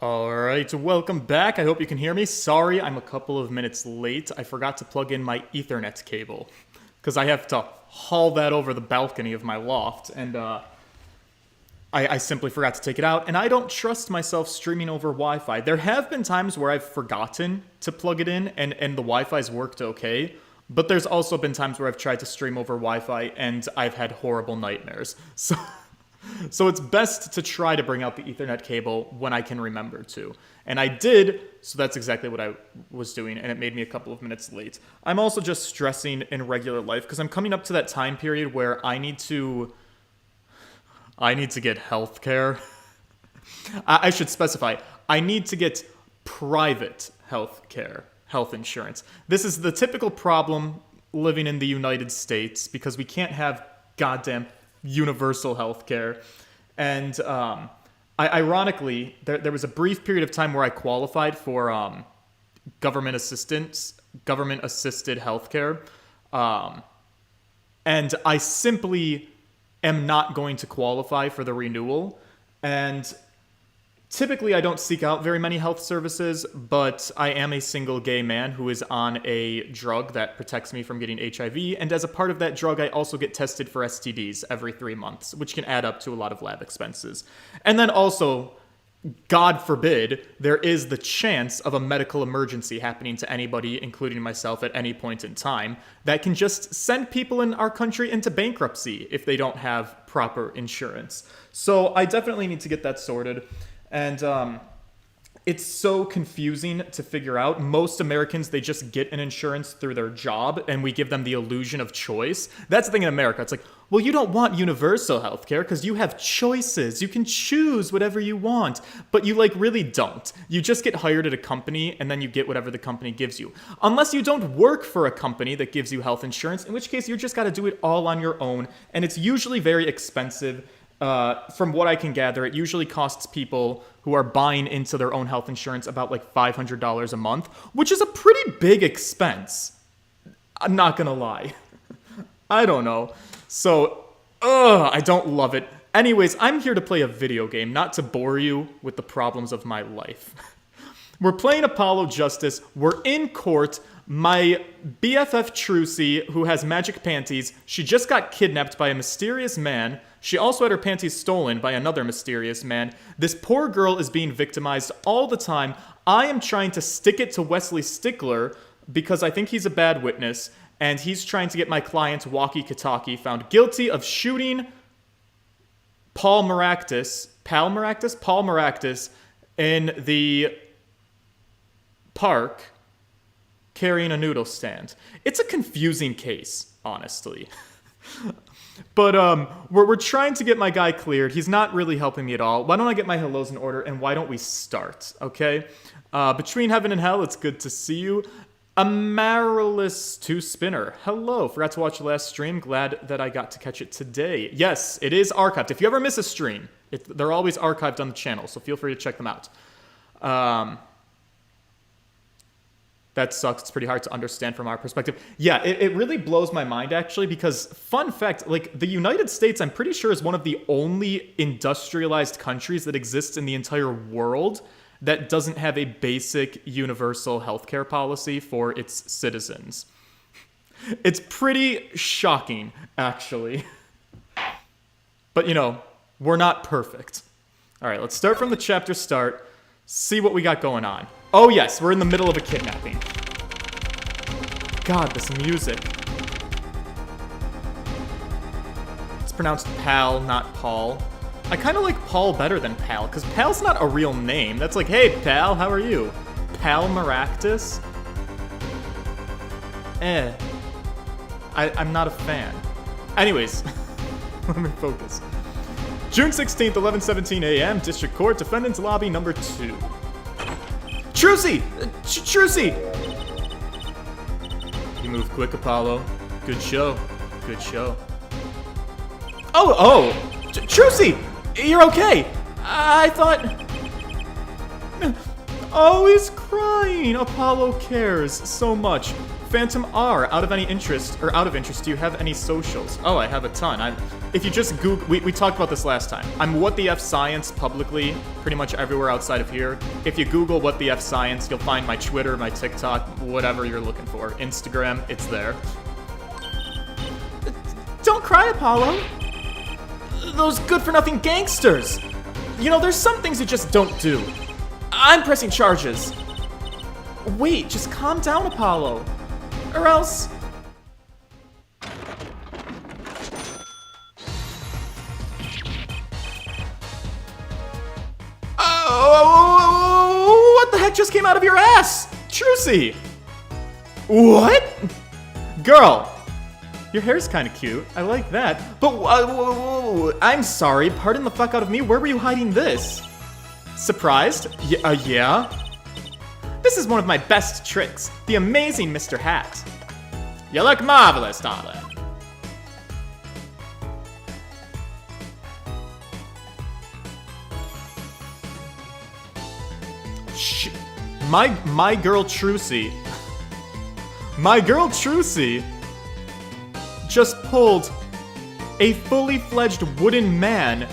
Alright, welcome back. I hope you can hear me. Sorry, I'm a couple of minutes late. I forgot to plug in my Ethernet cable, because I have to haul that over the balcony of my loft, and I simply forgot to take it out, and I don't trust myself streaming over Wi-Fi. There have been times where I've forgotten to plug it in, and the Wi-Fi's worked okay, but there's also been times where I've tried to stream over Wi-Fi, and I've had horrible nightmares. So it's best to try to bring out the Ethernet cable when I can remember to. And I did, so that's exactly what I was doing, and it made me a couple of minutes late. I'm also just stressing in regular life, because I'm coming up to that time period where I need to get health care. I should specify, I need to get private health care, health insurance. This is the typical problem living in the United States, because we can't have goddamn universal health care. And ironically, there was a brief period of time where I qualified for government assisted health care. And I simply am not going to qualify for the renewal. And typically I don't seek out very many health services, but I am a single gay man who is on a drug that protects me from getting HIV, and as a part of that drug, I also get tested for STDs every 3 months, which can add up to a lot of lab expenses. And then also, God forbid, there is the chance of a medical emergency happening to anybody, including myself, at any point in time, that can just send people in our country into bankruptcy if they don't have proper insurance. So I definitely need to get that sorted. And it's so confusing to figure out. Most Americans, they just get an insurance through their job, and we give them the illusion of choice. That's the thing in America. It's like, well, you don't want universal health care because you have choices. You can choose whatever you want, but you really don't. You just get hired at a company, and then you get whatever the company gives you. Unless you don't work for a company that gives you health insurance, in which case you just got to do it all on your own, and it's usually very expensive. From what I can gather, it usually costs people who are buying into their own health insurance about $500 a month, which is a pretty big expense. I'm not gonna lie. I don't know. So, I don't love it. Anyways, I'm here to play a video game, not to bore you with the problems of my life. We're playing Apollo Justice. We're in court. My BFF Trucy, who has magic panties, she just got kidnapped by a mysterious man. She also had her panties stolen by another mysterious man. This poor girl is being victimized all the time. I am trying to stick it to Wesley Stickler because I think he's a bad witness, and he's trying to get my client, Walkie Kataki, found guilty of shooting Paul Maractus in the park carrying a noodle stand. It's a confusing case, honestly. But we're trying to get my guy cleared. He's not really helping me at all. Why don't I get my hellos in order, and why don't we start, okay? Between heaven and hell, it's good to see you. Amaryllis 2-Spinner. Hello. Forgot to watch the last stream. Glad that I got to catch it today. Yes, it is archived. If you ever miss a stream, they're always archived on the channel, so feel free to check them out. That sucks. It's pretty hard to understand from our perspective. Yeah, it really blows my mind, actually, because, fun fact, the United States, I'm pretty sure, is one of the only industrialized countries that exists in the entire world that doesn't have a basic universal healthcare policy for its citizens. It's pretty shocking, actually. But, we're not perfect. All right, let's start from the chapter start, see what we got going on. Oh yes, we're in the middle of a kidnapping. God, this music. It's pronounced Pal, not Paul. I kind of like Paul better than Pal, because Pal's not a real name. That's like, hey, Pal, how are you? Pal Maractus? I'm not a fan. Anyways, let me focus. June 16th, 11:17 a.m., District Court, Defendant's Lobby number 2. Trucy! Trucy! You move quick, Apollo. Good show. Good show. Oh! Trucy! You're okay! I thought... Oh, he's crying! Apollo cares so much. Phantom R, out of interest, do you have any socials? Oh, I have a ton. If you just Google, we talked about this last time. I'm What the F Science publicly, pretty much everywhere outside of here. If you Google What the F Science, you'll find my Twitter, my TikTok, whatever you're looking for. Instagram, it's there. Don't cry, Apollo. Those good-for-nothing gangsters. You know, there's some things you just don't do. I'm pressing charges. Wait, just calm down, Apollo. Or else... Oh, what the heck just came out of your ass? Trucy! What? Girl, your hair's kind of cute. I like that. But, I'm sorry, pardon the fuck out of me. Where were you hiding this? Surprised? Yeah? This is one of my best tricks, the amazing Mr. Hat. You look marvelous, darling. Shh. My girl Trucy. My girl Trucy just pulled a fully fledged wooden man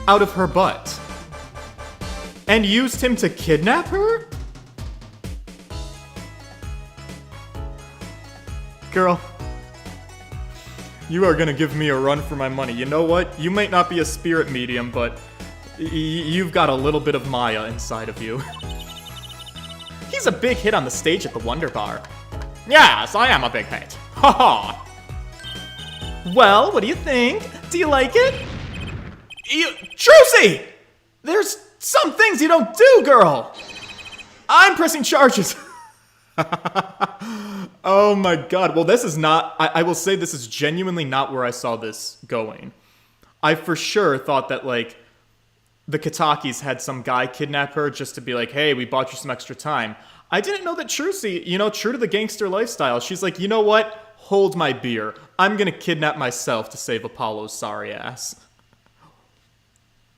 out of her butt and used him to kidnap her? Girl, you are gonna give me a run for my money. You know what? You might not be a spirit medium, but you've got a little bit of Maya inside of you. He's a big hit on the stage at the Wonder Bar. Yes, I am a big hit. Haha. Well, what do you think? Do you like it? Trucy! There's some things you don't do, girl! I'm pressing charges. Oh my god. Well, this is not... I will say this is genuinely not where I saw this going. I for sure thought that, like, the Katakis had some guy kidnap her just to be like, hey, we bought you some extra time. I didn't know that Trucy, you know, true to the gangster lifestyle, she's like, you know what? Hold my beer. I'm gonna kidnap myself to save Apollo's sorry ass.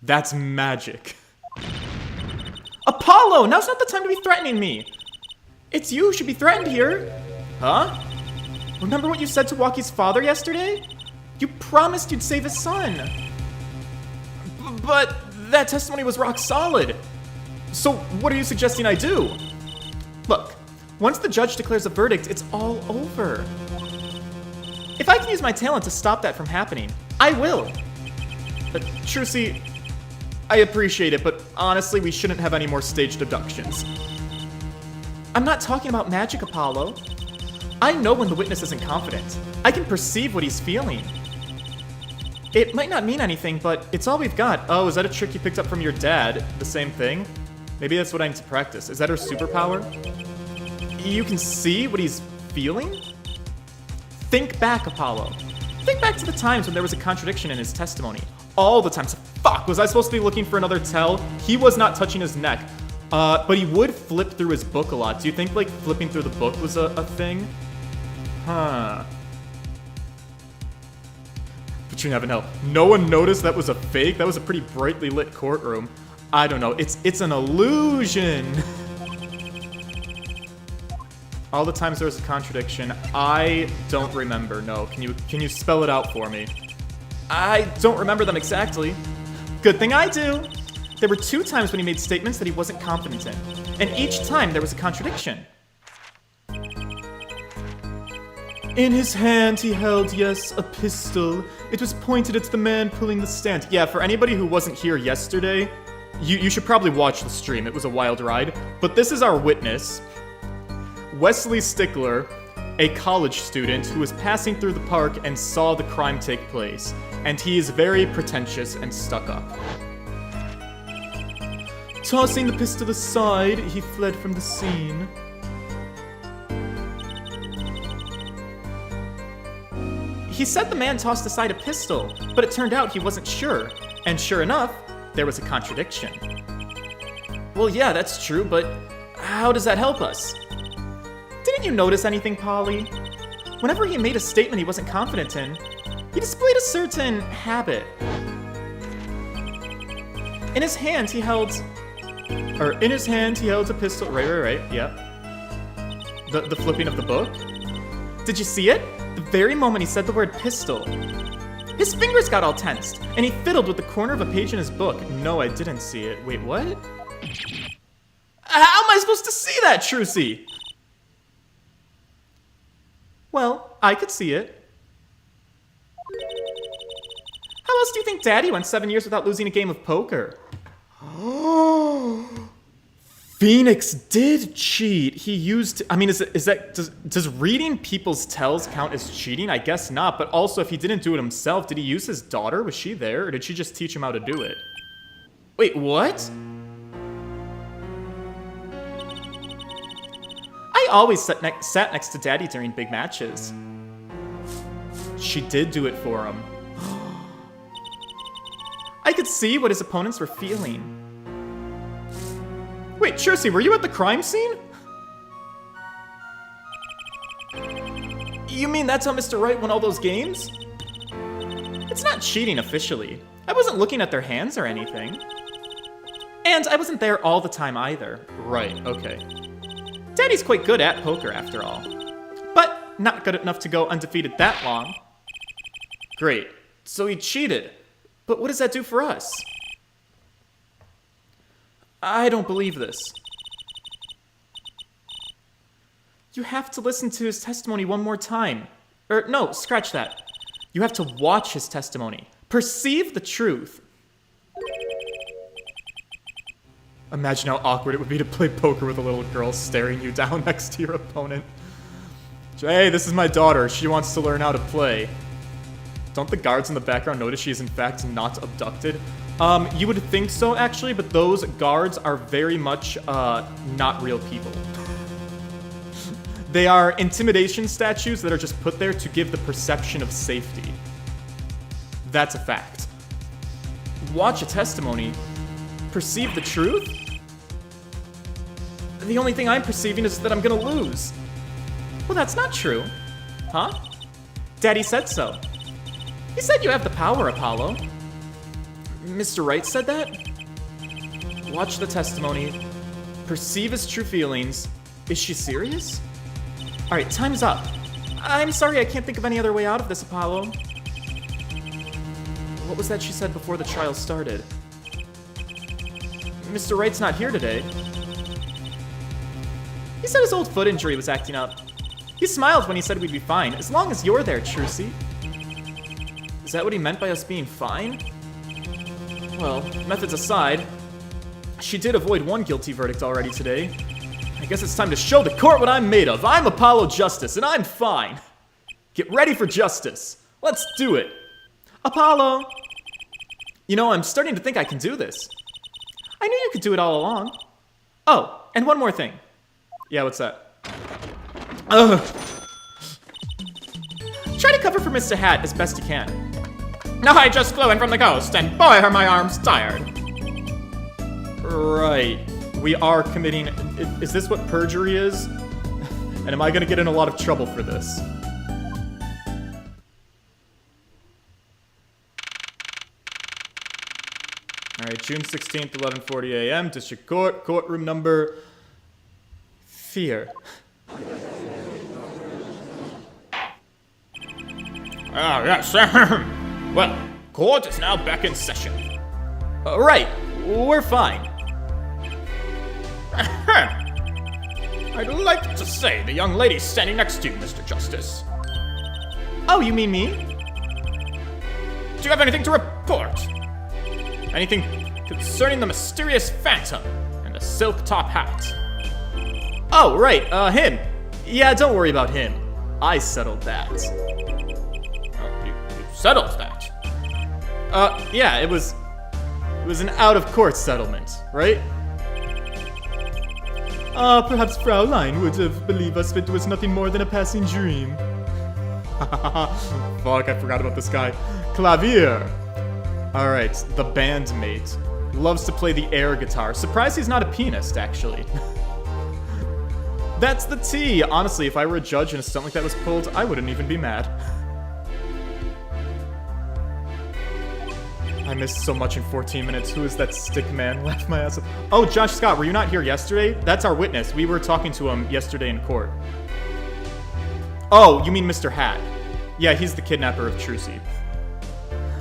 That's magic. Apollo! Now's not the time to be threatening me! It's you who should be threatened here! Huh? Remember what you said to Waki's father yesterday? You promised you'd save his son! But that testimony was rock solid! So what are you suggesting I do? Look, once the judge declares a verdict, it's all over. If I can use my talent to stop that from happening, I will. But Trucy, I appreciate it, but honestly, we shouldn't have any more staged abductions. I'm not talking about magic, Apollo. I know when the witness isn't confident. I can perceive what he's feeling. It might not mean anything, but it's all we've got. Oh, is that a trick you picked up from your dad? The same thing? Maybe that's what I need to practice. Is that her superpower? You can see what he's feeling? Think back, Apollo. Think back to the times when there was a contradiction in his testimony. All the times. Fuck, was I supposed to be looking for another tell? He was not touching his neck. But he would flip through his book a lot. Do you think, like, flipping through the book was a thing? Huh. But you haven't helped. No one noticed that was a fake? That was a pretty brightly lit courtroom. I don't know. It's an illusion. All the times there was a contradiction. I don't remember. No. Can you spell it out for me? I don't remember them exactly. Good thing I do. There were 2 times when he made statements that he wasn't confident in. And each time there was a contradiction. In his hand he held, yes, a pistol. It was pointed at the man pulling the stand. Yeah, for anybody who wasn't here yesterday, you should probably watch the stream. It was a wild ride. But this is our witness. Wesley Stickler, a college student who was passing through the park and saw the crime take place. And he is very pretentious and stuck up. Tossing the pistol aside, he fled from the scene. He said the man tossed aside a pistol, but it turned out he wasn't sure. And sure enough, there was a contradiction. Well, yeah, that's true, but how does that help us? Didn't you notice anything, Polly? Whenever he made a statement he wasn't confident in, he displayed a certain habit. In his hand, he held a pistol. Right, yep. The flipping of the book? Did you see it? The very moment he said the word pistol. His fingers got all tensed, and he fiddled with the corner of a page in his book. No, I didn't see it. Wait, what? How am I supposed to see that, Trucy? Well, I could see it. How else do you think Daddy went 7 years without losing a game of poker? Phoenix did cheat. He used... I mean, does reading people's tells count as cheating? I guess not, but also if he didn't do it himself, did he use his daughter? Was she there, or did she just teach him how to do it? Wait, what? I always sat next to Daddy during big matches. She did do it for him. I could see what his opponents were feeling. Wait, Trucy, were you at the crime scene? You mean that's how Mr. Wright won all those games? It's not cheating officially. I wasn't looking at their hands or anything. And I wasn't there all the time either. Right, okay. Daddy's quite good at poker after all. But not good enough to go undefeated that long. Great, so he cheated. But what does that do for us? I don't believe this. You have to listen to his testimony one more time. No, scratch that. You have to watch his testimony. Perceive the truth. Imagine how awkward it would be to play poker with a little girl staring you down next to your opponent. Hey, this is my daughter. She wants to learn how to play. Don't the guards in the background notice she is in fact not abducted? You would think so, actually, but those guards are very much, not real people. They are intimidation statues that are just put there to give the perception of safety. That's a fact. Watch a testimony. Perceive the truth? The only thing I'm perceiving is that I'm gonna lose. Well, that's not true. Huh? Daddy said so. He said you have the power, Apollo. Mr. Wright said that? Watch the testimony. Perceive his true feelings. Is she serious? Alright, time's up. I'm sorry, I can't think of any other way out of this, Apollo. What was that she said before the trial started? Mr. Wright's not here today. He said his old foot injury was acting up. He smiled when he said we'd be fine, as long as you're there, Trucy. Is that what he meant by us being fine? Well, methods aside, she did avoid one guilty verdict already today. I guess it's time to show the court what I'm made of. I'm Apollo Justice, and I'm fine. Get ready for justice. Let's do it. Apollo! You know, I'm starting to think I can do this. I knew you could do it all along. Oh, and one more thing. Yeah, what's that? Ugh. Try to cover for Mr. Hat as best you can. No, I just flew in from the coast, and boy, are my arms tired. Right. We are committing... Is this what perjury is? And am I gonna get in a lot of trouble for this? Alright, June 16th, 11:40 a.m., District Court, courtroom number... Fear. Ah, yes. Well, court is now back in session. Right, we're fine. I'd like to say the young lady standing next to you, Mr. Justice. Oh, you mean me? Do you have anything to report? Anything concerning the mysterious phantom and the silk top hat? Oh, right, him. Yeah, don't worry about him. I settled that. Oh, you settled that? Yeah, it was an out-of-court settlement, right? Perhaps Fraulein would have believed us if it was nothing more than a passing dream. Fuck, I forgot about this guy. Clavier. Alright, the bandmate. Loves to play the air guitar. Surprised he's not a pianist, actually. That's the tea! Honestly, if I were a judge and a stunt like that was pulled, I wouldn't even be mad. I missed so much in 14 minutes. Who is that stick man? Laughed my ass off. Oh, Josh Scott, were you not here yesterday? That's our witness. We were talking to him yesterday in court. Oh, you mean Mr. Hat. Yeah, he's the kidnapper of Trucy.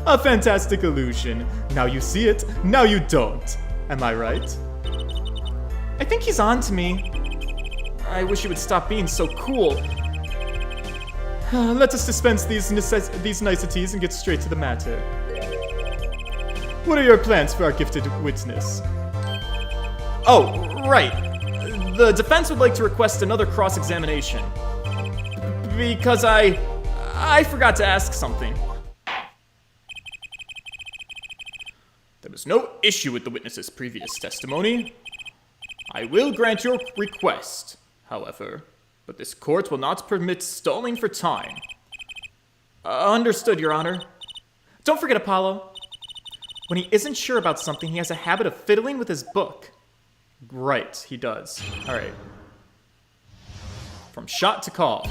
A fantastic illusion. Now you see it, now you don't. Am I right? I think he's on to me. I wish he would stop being so cool. Let us dispense these niceties and get straight to the matter. What are your plans for our gifted witness? Oh, right. The defense would like to request another cross-examination. Because I forgot to ask something. There was no issue with the witness's previous testimony. I will grant your request, however, but this court will not permit stalling for time. Understood, Your Honor. Don't forget, Apollo. When he isn't sure about something, he has a habit of fiddling with his book. Right, he does. Alright. From shot to call.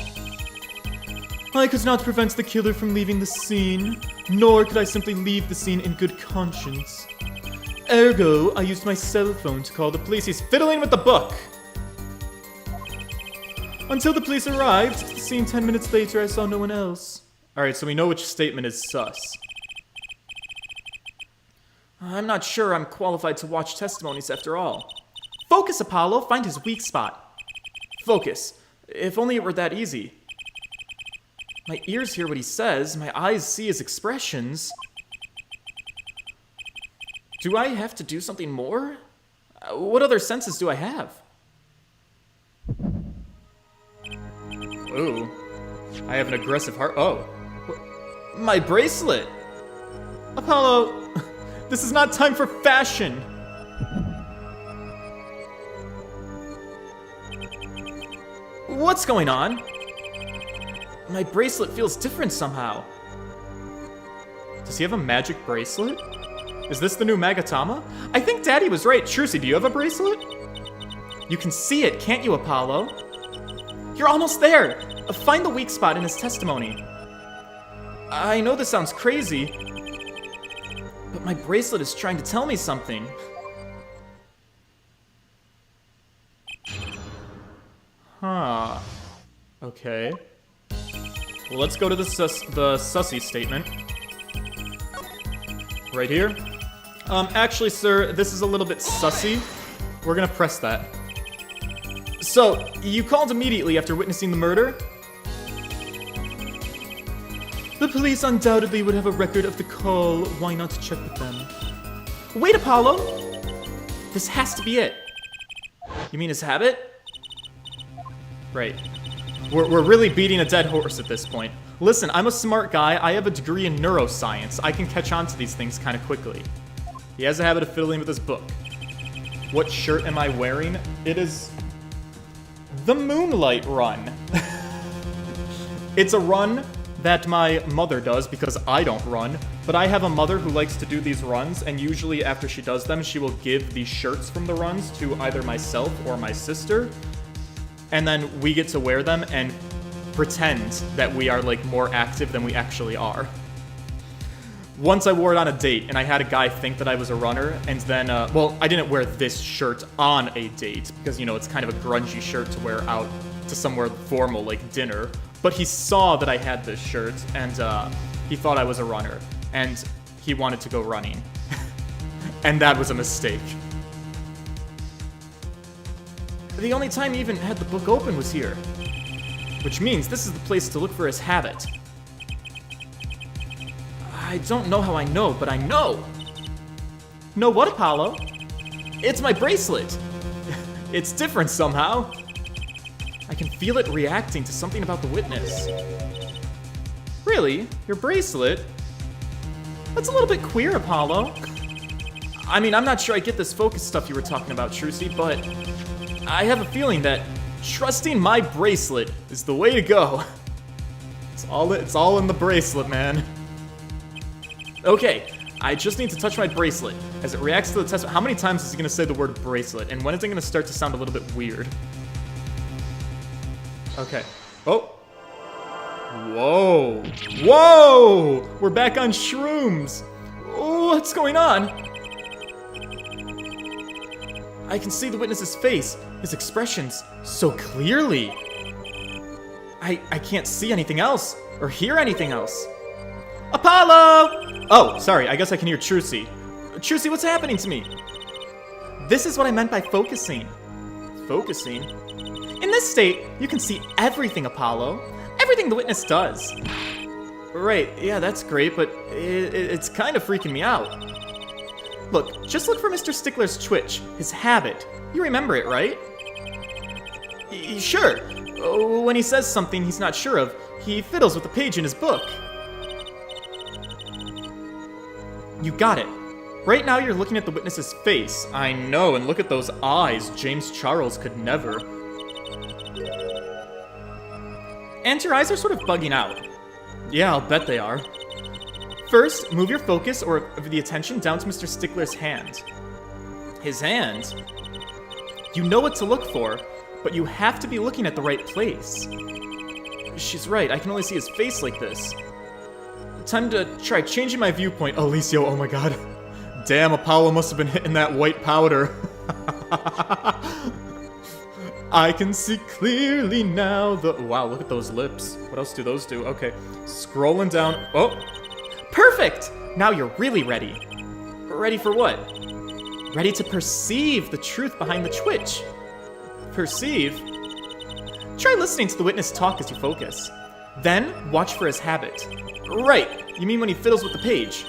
I could not prevent the killer from leaving the scene, nor could I simply leave the scene in good conscience. Ergo, I used my cell phone to call the police. He's fiddling with the book! Until the police arrived at the scene 10 minutes later, I saw no one else. Alright, so we know which statement is sus. I'm not sure I'm qualified to watch testimonies after all. Focus, Apollo. Find his weak spot. Focus. If only it were that easy. My ears hear what he says. My eyes see his expressions. Do I have to do something more? What other senses do I have? Ooh. I have an aggressive heart. Oh. My bracelet! Apollo, this is not time for fashion! What's going on? My bracelet feels different somehow. Does he have a magic bracelet? Is this the new Magatama? I think Daddy was right. Trucy, do you have a bracelet? You can see it, can't you, Apollo? You're almost there! Find the weak spot in his testimony. I know this sounds crazy, but my bracelet is trying to tell me something. Huh. Okay. Well, let's go to the sussy statement. Right here. Actually, sir, this is a little bit sussy. We're gonna press that. So, you called immediately after witnessing the murder? The police undoubtedly would have a record of the call. Why not check with them? Wait, Apollo! This has to be it. You mean his habit? Right. We're really beating a dead horse at this point. Listen, I'm a smart guy. I have a degree in neuroscience. I can catch on to these things kind of quickly. He has a habit of fiddling with his book. What shirt am I wearing? It is the Moonlight Run. It's a run that my mother does because I don't run, but I have a mother who likes to do these runs, and usually after she does them, she will give the shirts from the runs to either myself or my sister, and then we get to wear them and pretend that we are, like, more active than we actually are. Once I wore it on a date, and I had a guy think that I was a runner, and then, well, I didn't wear this shirt on a date, because, you know, it's kind of a grungy shirt to wear out to somewhere formal, like dinner, but he saw that I had this shirt, and, he thought I was a runner, and he wanted to go running. And that was a mistake. The only time he even had the book open was here. Which means this is the place to look for his habit. I don't know how I know, but I know! Know what, Apollo? It's my bracelet! It's different somehow. I can feel it reacting to something about the witness. Really? Your bracelet? That's a little bit queer, Apollo. I mean, I'm not sure I get this focus stuff you were talking about, Trucy, but I have a feeling that trusting my bracelet is the way to go. It's all in the bracelet, man. Okay, I just need to touch my bracelet. As it reacts to the test, how many times is he gonna say the word bracelet? And when is it gonna start to sound a little bit weird? Okay. Oh. Whoa. Whoa! We're back on shrooms. What's going on? I can see the witness's face, his expressions, so clearly. I can't see anything else, or hear anything else. Apollo! Oh, sorry, I guess I can hear Trucy. Trucy, what's happening to me? This is what I meant by focusing. Focusing? In this state, you can see everything, Apollo. Everything the witness does. Right, yeah, that's great, but it's kind of freaking me out. Look, just look for Mr. Stickler's twitch, his habit. You remember it, right? Sure. When he says something he's not sure of, he fiddles with the page in his book. You got it. Right now you're looking at the witness's face. I know, and look at those eyes. James Charles could never. And your eyes are sort of bugging out. Yeah, I'll bet they are. First, move your focus or the attention down to Mr. Stickler's hand. His hand? You know what to look for, but you have to be looking at the right place. She's right, I can only see his face like this. Time to try changing my viewpoint. Alicio, oh my god. Damn, Apollo must have been hitting that white powder. I can see clearly now wow, look at those lips. What else do those do? Okay, scrolling down. Oh, perfect! Now you're really ready. Ready for what? Ready to perceive the truth behind the twitch. Perceive? Try listening to the witness talk as you focus. Then, watch for his habit. Right, you mean when he fiddles with the page.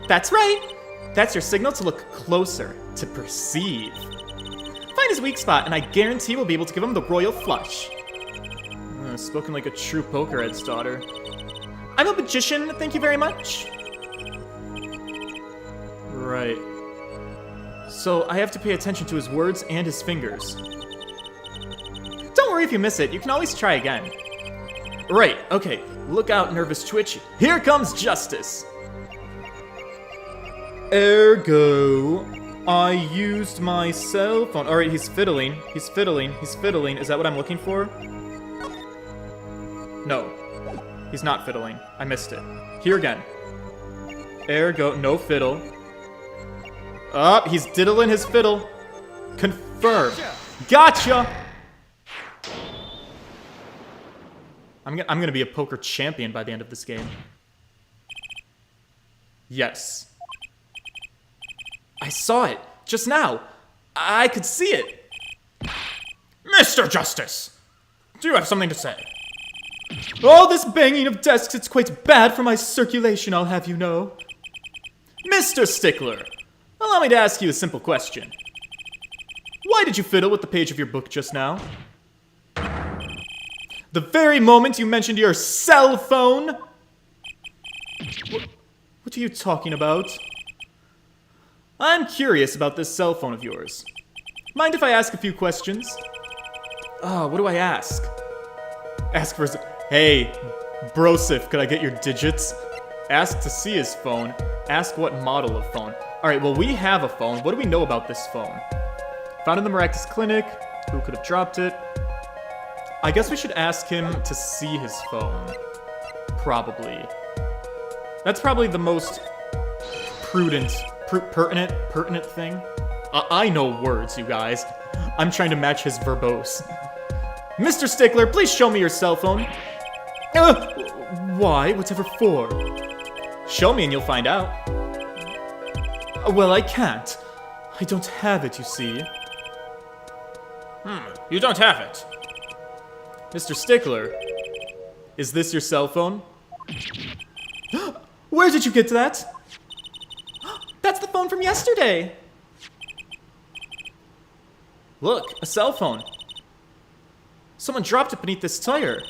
That's right! That's your signal to look closer, to perceive. Find his weak spot, and I guarantee we'll be able to give him the royal flush. Spoken like a true pokerhead's daughter. I'm a magician, thank you very much. Right. So I have to pay attention to his words and his fingers. Don't worry if you miss it, you can always try again. Right, okay. Look out, nervous twitch. Here comes justice. Ergo, I used my cell phone. Alright, he's fiddling. He's fiddling. He's fiddling. Is that what I'm looking for? No. He's not fiddling. I missed it. Here again. Ergo, no fiddle. Oh, he's diddling his fiddle. Confirmed. Gotcha! I'm gonna be a poker champion by the end of this game. Yes. I saw it, just now. I could see it. Mr. Justice! Do you have something to say? Oh, this banging of desks, it's quite bad for my circulation, I'll have you know. Mr. Stickler, allow me to ask you a simple question. Why did you fiddle with the page of your book just now? The very moment you mentioned your cell phone? What are you talking about? I'm curious about this cell phone of yours. Mind if I ask a few questions? What do I ask? Ask for hey, Brosif, could I get your digits? Ask to see his phone. Ask what model of phone. Alright, well, we have a phone. What do we know about this phone? Found in the Maractus Clinic. Who could have dropped it? I guess we should ask him to see his phone. Probably. That's probably the most pertinent thing. I know words, you guys. I'm trying to match his verbose. Mr. Stickler, please show me your cell phone. Why? Whatever for? Show me and you'll find out. Well, I can't. I don't have it, you see. You don't have it. Mr. Stickler, is this your cell phone? Where did you get that? That's the phone from yesterday. Look, a cell phone. Someone dropped it beneath this tire.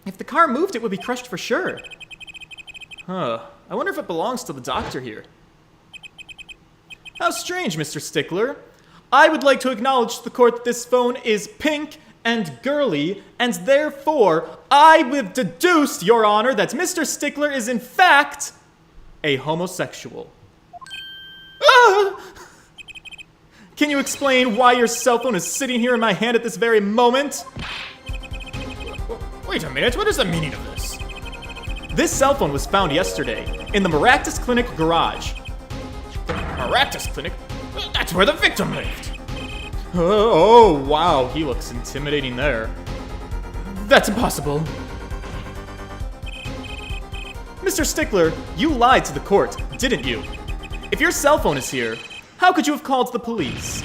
If the car moved, it would be crushed for sure. I wonder if it belongs to the doctor here. How strange, Mr. Stickler. I would like to acknowledge to the court that this phone is pink and girly, and therefore, I have deduced, Your Honor, that Mr. Stickler is in fact a homosexual. Can you explain why your cell phone is sitting here in my hand at this very moment? Wait a minute, what is the meaning of this? This cell phone was found yesterday in the Maractus Clinic garage. Maractus Clinic? That's where the victim lived. Oh, wow, he looks intimidating there. That's impossible. Mr. Stickler, you lied to the court, didn't you? If your cell phone is here, how could you have called the police?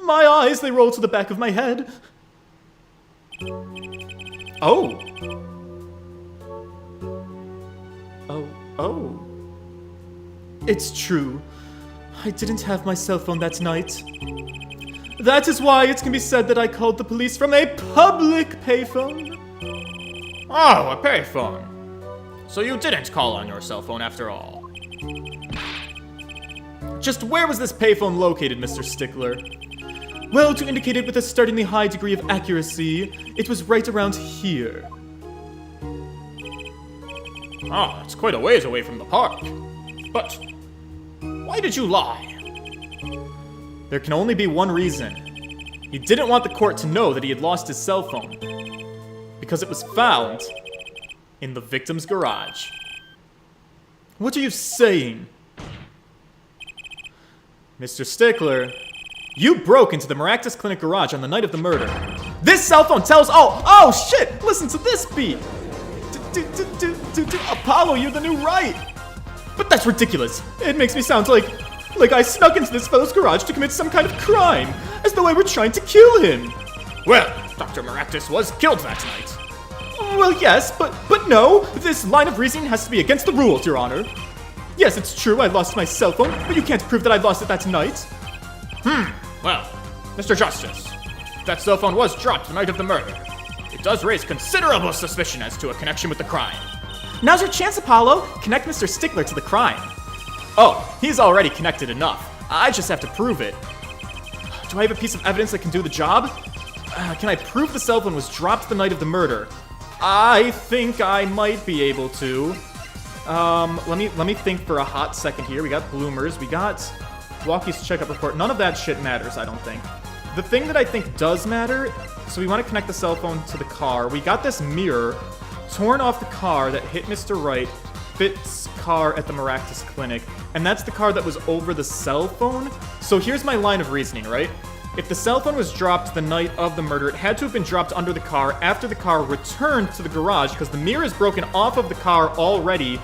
My eyes, they roll to the back of my head. Oh. Oh. It's true. I didn't have my cell phone that night. That is why it can be said that I called the police from a public payphone. Oh, a payphone. So you didn't call on your cell phone after all. Just where was this payphone located, Mr. Stickler? Well, to indicate it with a startlingly high degree of accuracy, it was right around here. Oh, it's quite a ways away from the park. But why did you lie? There can only be one reason. He didn't want the court to know that he had lost his cell phone. Because it was found in the victim's garage. What are you saying? Mr. Stickler, you broke into the Maractus Clinic garage on the night of the murder. This cell phone tells— Oh shit! Listen to this beat! Apollo, you're the new right! But that's ridiculous. It makes me sound like I snuck into this fellow's garage to commit some kind of crime, as though I were trying to kill him. Well, Dr. Maractus was killed that night. Well, yes, but no. This line of reasoning has to be against the rules, Your Honor. Yes, it's true, I lost my cell phone, but you can't prove that I lost it that night. Well, Mr. Justice, that cell phone was dropped the night of the murder. It does raise considerable suspicion as to a connection with the crime. Now's your chance, Apollo. Connect Mr. Stickler to the crime. Oh, he's already connected enough. I just have to prove it. Do I have a piece of evidence that can do the job? Can I prove the cell phone was dropped the night of the murder? I think I might be able to. Let me think for a hot second here. We got bloomers. We got Walkie's checkup report. None of that shit matters, I don't think. The thing that I think does matter, so we want to connect the cell phone to the car. We got this mirror torn off the car that hit Mr. Wright, Fitt's car at the Maractus Clinic, and that's the car that was over the cell phone. So here's my line of reasoning, right? If the cell phone was dropped the night of the murder, it had to have been dropped under the car after the car returned to the garage, because the mirror is broken off of the car already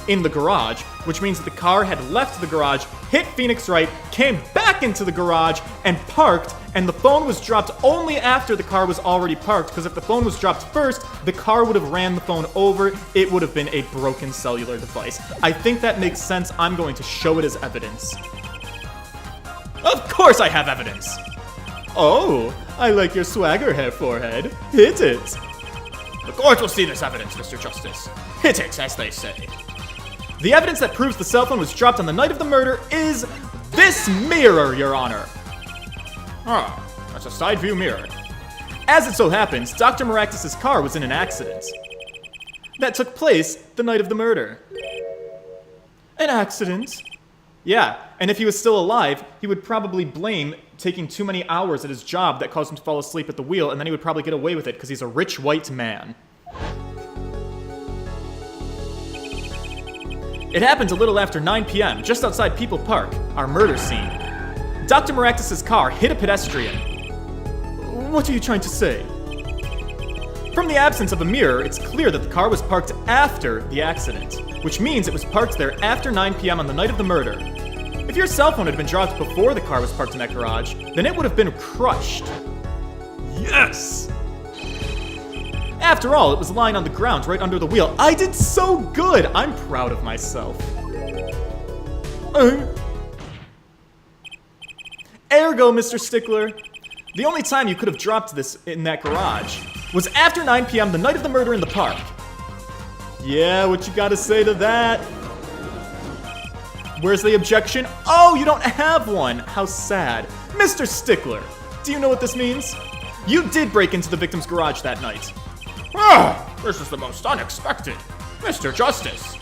in the garage, which means that the car had left the garage, hit Phoenix Wright, came back into the garage, and parked, and the phone was dropped only after the car was already parked, because if the phone was dropped first, the car would have ran the phone over. It would have been a broken cellular device. I think that makes sense. I'm going to show it as evidence. Of course I have evidence! Oh, I like your swagger, Hair Forehead. Hit it! The court will see this evidence, Mr. Justice. Hit it, as they say. The evidence that proves the cell phone was dropped on the night of the murder is this mirror, Your Honor. Ah, that's a side view mirror. As it so happens, Dr. Maractus' car was in an accident that took place the night of the murder. An accident? Yeah, and if he was still alive, he would probably blame taking too many hours at his job that caused him to fall asleep at the wheel, and then he would probably get away with it because he's a rich white man. It happened a little after 9 p.m., just outside People Park, our murder scene. Dr. Maractus' car hit a pedestrian. What are you trying to say? From the absence of a mirror, it's clear that the car was parked after the accident, which means it was parked there after 9 p.m. on the night of the murder. If your cell phone had been dropped before the car was parked in that garage, then it would have been crushed. Yes! After all, it was lying on the ground right under the wheel. I did so good! I'm proud of myself. Ergo, Mr. Stickler, the only time you could have dropped this in that garage was after 9 p.m. the night of the murder in the park. Yeah, what you gotta say to that? Where's the objection? Oh, you don't have one! How sad. Mr. Stickler, do you know what this means? You did break into the victim's garage that night. Ah, this is the most unexpected. Mr. Justice,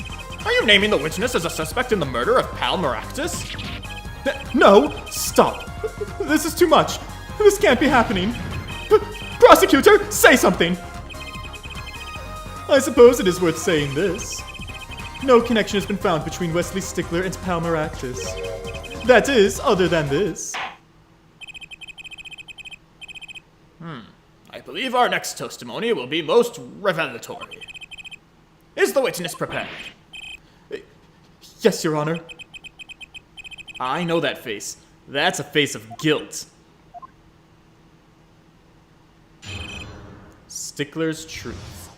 are you naming the witness as a suspect in the murder of Pal Maractus? No, stop. This is too much. This can't be happening. Prosecutor, say something! I suppose it is worth saying this. No connection has been found between Wesley Stickler and Pal Maractus. That is, other than this. I believe our next testimony will be most revelatory. Is the witness prepared? Yes, Your Honor. I know that face. That's a face of guilt. Stickler's truth.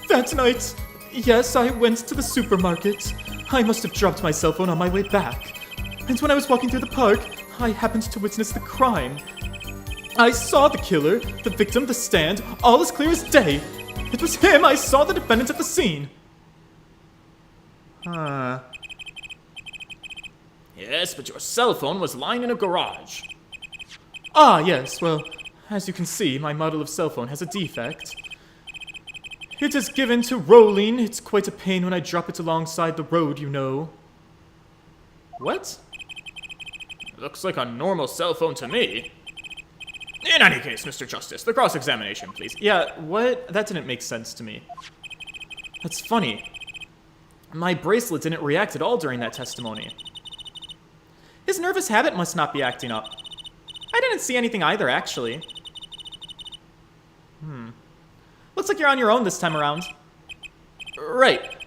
That night, yes, I went to the supermarket. I must have dropped my cell phone on my way back. And when I was walking through the park, I happened to witness the crime. I saw the killer, the victim, the stand, all as clear as day. It was him. I saw the defendant at the scene. Yes, but your cell phone was lying in a garage. Ah, yes, well, as you can see, my model of cell phone has a defect. It is given to rolling. It's quite a pain when I drop it alongside the road, you know. What? Looks like a normal cell phone to me. In any case, Mr. Justice, the cross-examination, please. Yeah, what? That didn't make sense to me. That's funny. My bracelet didn't react at all during that testimony. His nervous habit must not be acting up. I didn't see anything either, actually. Looks like you're on your own this time around. Right.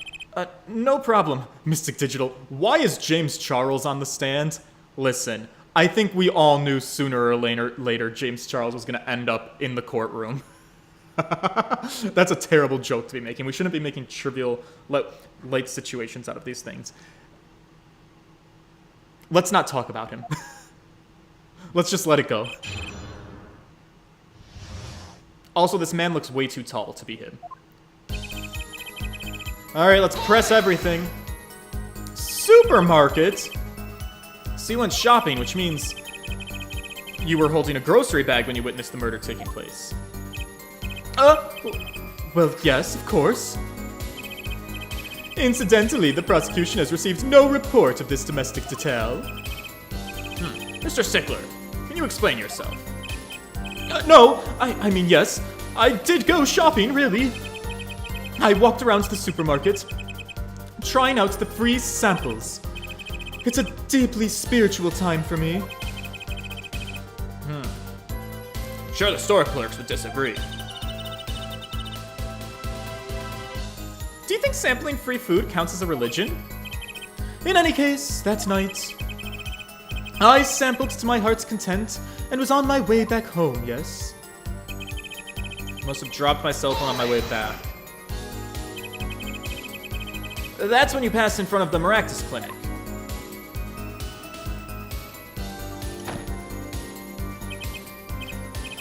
No problem, Mystic Digital. Why is James Charles on the stand? Listen, I think we all knew sooner or later James Charles was going to end up in the courtroom. That's a terrible joke to be making. We shouldn't be making trivial, light situations out of these things. Let's not talk about him. Let's just let it go. Also, this man looks way too tall to be him. Alright, let's press everything. Supermarket? So you went shopping, which means you were holding a grocery bag when you witnessed the murder taking place. Well, yes, of course. Incidentally, the prosecution has received no report of this domestic detail. Mr. Stickler, can you explain yourself? No, I mean, yes. I did go shopping, really. I walked around the supermarket, trying out the free samples. It's a deeply spiritual time for me. I'm sure the store clerks would disagree. Do you think sampling free food counts as a religion? In any case, that night, I sampled to my heart's content and was on my way back home, yes? Must have dropped my cell phone on my way back. That's when you passed in front of the Maractus Clinic.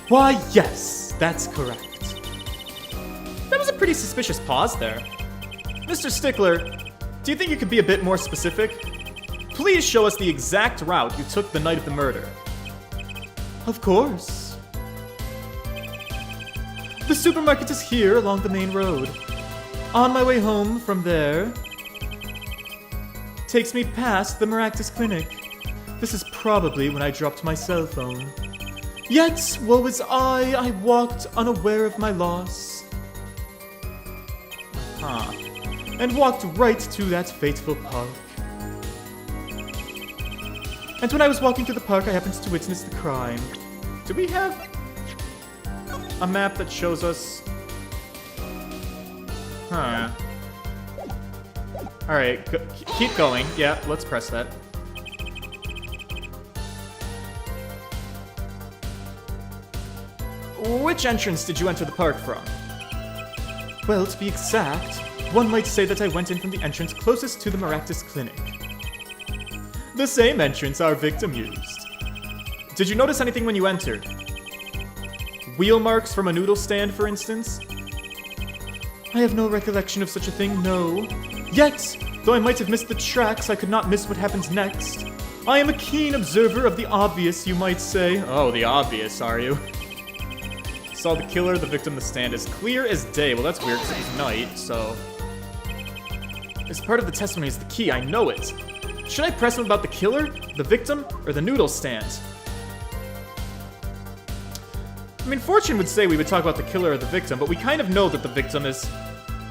Why, yes, that's correct. That was a pretty suspicious pause there. Mr. Stickler, do you think you could be a bit more specific? Please show us the exact route you took the night of the murder. Of course. The supermarket is here along the main road. On my way home from there, takes me past the Maractus Clinic. This is probably when I dropped my cell phone. Yet, woe was I walked unaware of my loss. And walked right to that fateful park. And when I was walking through the park, I happened to witness the crime. Do we have a map that shows us? Alright, keep going. Yeah, let's press that. Which entrance did you enter the park from? Well, to be exact, one might say that I went in from the entrance closest to the Maractus Clinic. The same entrance our victim used. Did you notice anything when you entered? Wheel marks from a noodle stand, for instance? I have no recollection of such a thing, no. Yet, though I might have missed the tracks, I could not miss what happens next. I am a keen observer of the obvious, you might say. Oh, the obvious, are you? Saw the killer, the victim, the stand as clear as day. Well, that's weird because it was night, so... This part of the testimony is the key, I know it. Should I press him about the killer, the victim, or the noodle stand? I mean, Fortune would say we would talk about the killer or the victim, but we kind of know that the victim is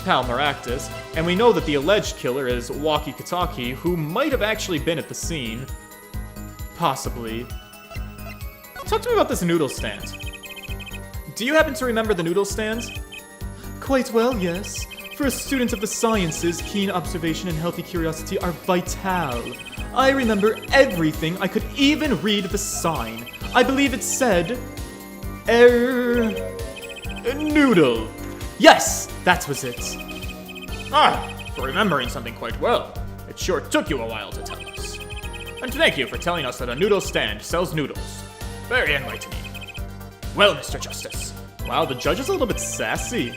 Pal Maractus, and we know that the alleged killer is Walkie Kataki, who might have actually been at the scene. Possibly. Talk to me about this noodle stand. Do you happen to remember the noodle stand? Quite well, yes. For a student of the sciences, keen observation and healthy curiosity are vital. I remember everything. I could even read the sign. I believe it said... noodle. Yes, that was it. For remembering something quite well. It sure took you a while to tell us. And thank you for telling us that a noodle stand sells noodles. Very enlightening. Well, Mr. Justice. Wow, the judge is a little bit sassy.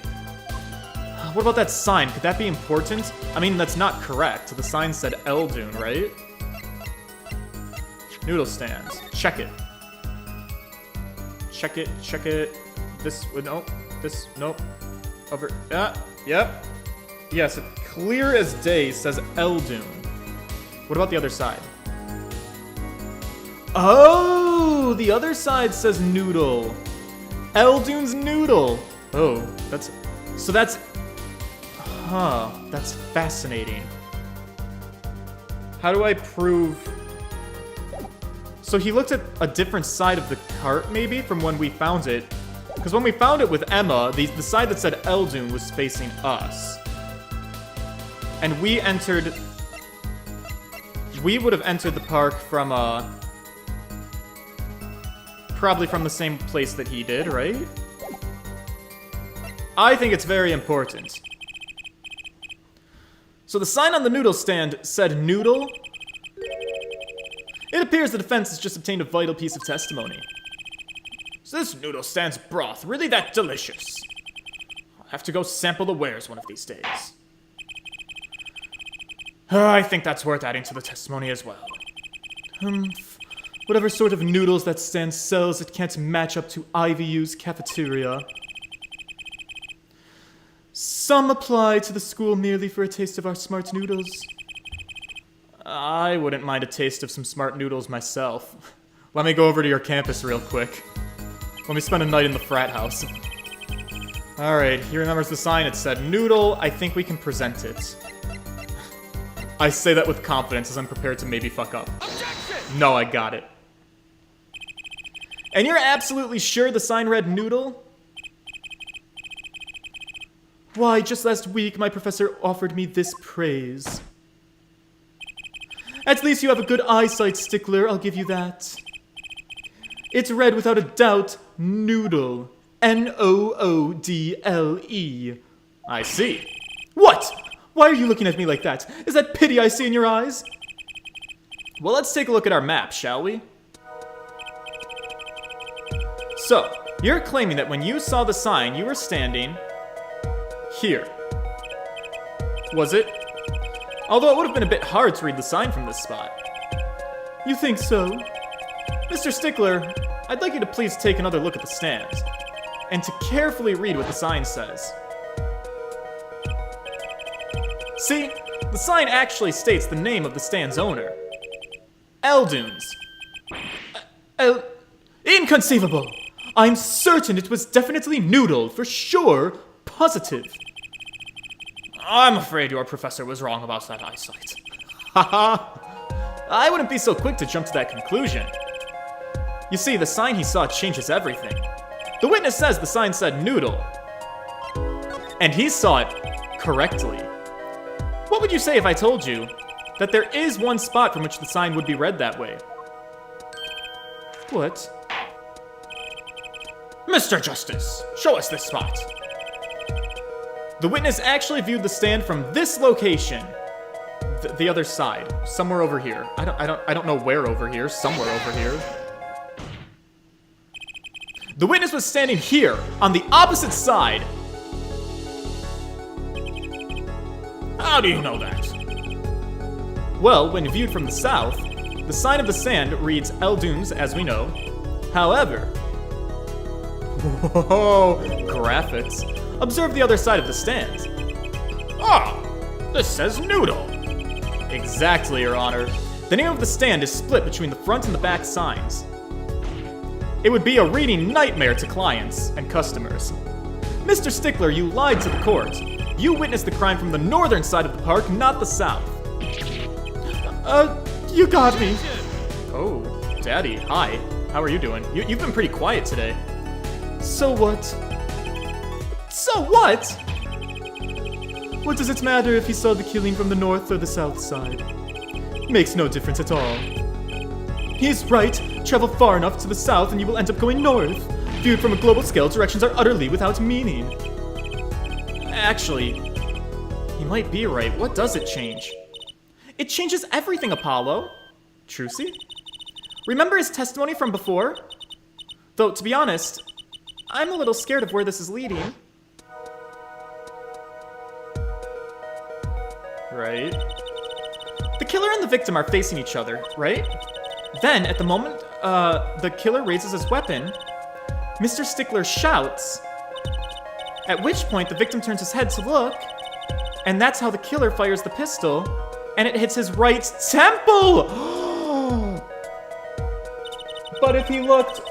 What about that sign? Could that be important? I mean, that's not correct. The sign said Eldun, right? Noodle stand. Check it. Check it, check it. This, nope. This, nope. Over, yep. Yes, clear as day says Eldun. What about the other side? Oh, the other side says noodle. Eldun's noodle. Oh, that's fascinating. How do I prove? So he looked at a different side of the cart, maybe, from when we found it. Because when we found it with Emma, the side that said Eldun was facing us. And we would have entered the park from, probably from the same place that he did, right? I think it's very important. So the sign on the noodle stand said noodle. It appears the defense has just obtained a vital piece of testimony. Is this noodle stand's broth really that delicious? I'll have to go sample the wares one of these days. I think that's worth adding to the testimony as well. Whatever sort of noodles that stand sells, it can't match up to IVU's cafeteria. Some apply to the school merely for a taste of our smart noodles. I wouldn't mind a taste of some smart noodles myself. Let me go over to your campus real quick. Let me spend a night in the frat house. Alright, he remembers the sign. It said noodle. I think we can present it. I say that with confidence as I'm prepared to maybe fuck up. Objection! No, I got it. And you're absolutely sure the sign read noodle? Why, just last week, my professor offered me this praise. At least you have a good eyesight, Stickler, I'll give you that. It's read without a doubt, noodle. Noodle. I see. What? Why are you looking at me like that? Is that pity I see in your eyes? Well, let's take a look at our map, shall we? So, you're claiming that when you saw the sign, you were standing here. Was it? Although it would have been a bit hard to read the sign from this spot. You think so? Mr. Stickler, I'd like you to please take another look at the stand, and to carefully read what the sign says. See, the sign actually states the name of the stand's owner. Eldun's. Inconceivable! I'm certain it was definitely noodle, for sure, positive. I'm afraid your professor was wrong about that eyesight. Haha! I wouldn't be so quick to jump to that conclusion. You see, the sign he saw changes everything. The witness says the sign said noodle. And he saw it correctly. What would you say if I told you that there is one spot from which the sign would be read that way? What? Mr. Justice, show us this spot. The witness actually viewed the stand from this location. The other side. Somewhere over here. I don't know where over here. Somewhere over here. The witness was standing here, on the opposite side. How do you know that? Well, when viewed from the south, the sign of the stand reads Eldun's, as we know. However... Whoa, graphics. Observe the other side of the stand. Ah, this says noodle. Exactly, Your Honor. The name of the stand is split between the front and the back signs. It would be a reading nightmare to clients and customers. Mr. Stickler, you lied to the court. You witnessed the crime from the northern side of the park, not the south. You got me. Oh, Daddy, hi. How are you doing? You've been pretty quiet today. So what? So what? What does it matter if he saw the killing from the north or the south side? Makes no difference at all. He's right. Travel far enough to the south and you will end up going north. Viewed from a global scale, directions are utterly without meaning. Actually, he might be right. What does it change? It changes everything, Apollo. Trucy? Remember his testimony from before? Though, to be honest, I'm a little scared of where this is leading. Right. The killer and the victim are facing each other, right? Then, at the moment the killer raises his weapon, Mr. Stickler shouts, at which point the victim turns his head to look, and that's how the killer fires the pistol, and it hits his right temple! But if he looked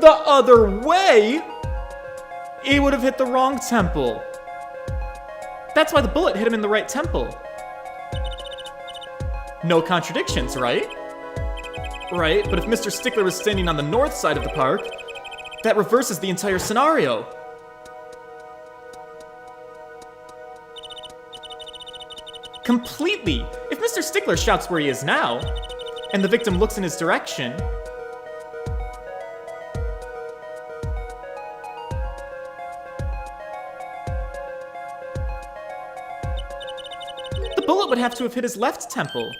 the other way, he would have hit the wrong temple. That's why the bullet hit him in the right temple. No contradictions, right? Right, but if Mr. Stickler was standing on the north side of the park, that reverses the entire scenario. Completely! If Mr. Stickler shouts where he is now, and the victim looks in his direction, the bullet would have to have hit his left temple.